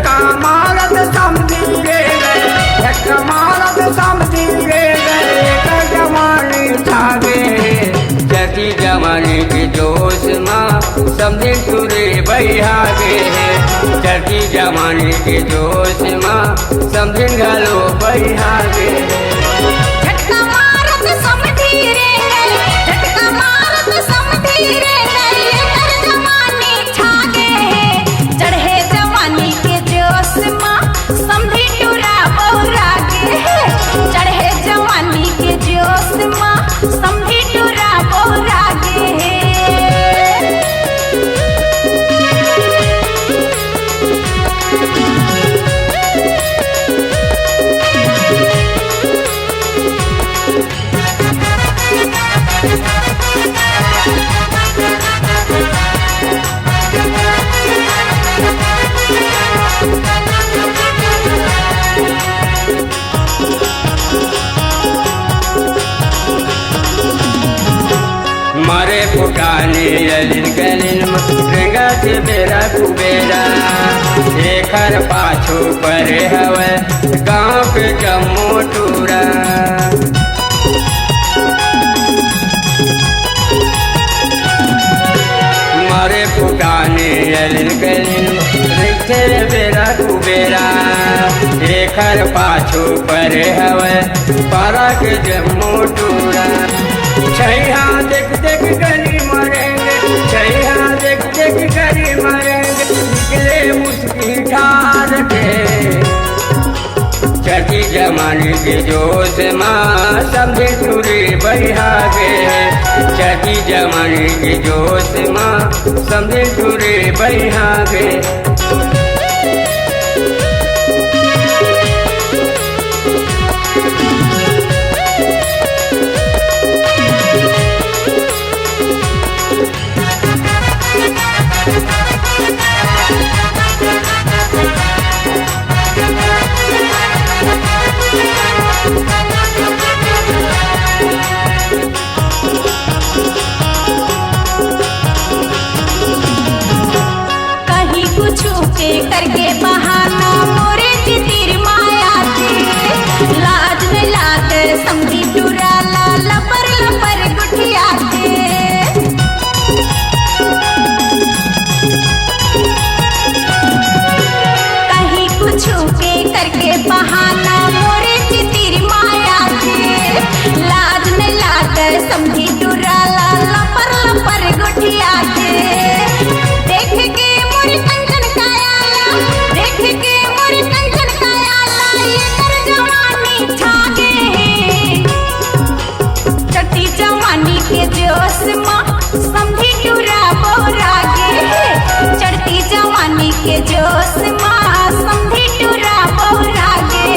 झटका मारत समझी रे गए, झटका मारत समझी रे गए, कर जवानी छागे। चढ़ती जवानी के जोश माँ समझी तुरे बहागे, चढ़ती जवानी के जोश माँ समझी घलो बहागे। झटका मारत समझी रे गए, झटका मारत समझी रे गए, कर जवानी छागे। चढ़े जवानी के जोश माँ समझी टूरा बहुरागे, चढ़े जवानी के जोश माँ समझी टूरा बहुरागे। मारे फुटाने ललिन गलिन रेंगा से बेरा कुबेरा, एकर पाछू पर हवे गाँव के जम्मू टूरा। मारे फुटाने ललिन गलिन रेंगा से बेरा कुबेरा, एकर पाछू पर हवे पारा के जम्मू टूरा। छैया देख देख करी मरेंगे, छैया देख देख करी मरेंगे, निकले मुस्की ठार के। चढ़ती जमाने के जोश माँ समझे तुरे बहागे, चढ़ती जमाने के जोश माँ समझे तुरे बहागे। कहीं कुछ के करके बहाना मोरे जितिर माया के, लाज न लाते समझी टूरा ला लपर लपर गुठिया के। कहीं कुछ के करके बहाना मोरे जितिर माया के, लाज न लाते समझी टूरा ला लपर लपर गुठिया के। देख के मोरी कंचन कायाला, देख के मोरी कंचन कायाला, ये कर जवानी छागे। चढ़ती जवानी के जोश माँ समझी टूरा बहुरागे, चढ़ती जवानी के जोश माँ समझी टूरा बहुरागे।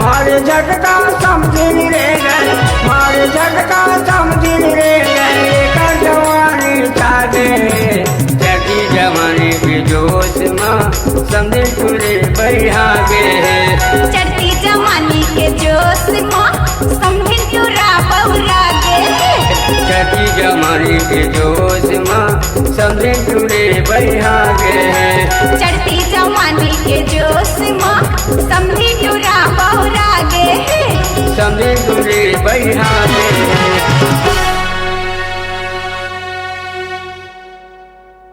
मारे झटका समझी रे गए, मारे झटका समझी रे गए, कर जवानी छागे। चढ़ती जवानी के जोश माँ समझे तुरे बहागे, चढ़ती जवानी के जोश माँ समझी टूरा बहुरागे, चढ़ती जवानी के जोश माँ समझे तुरे बहागे। चढ़ती जवानी के जोश माँ समझी टूरा बहुरागे, समझे तुरे बहागे।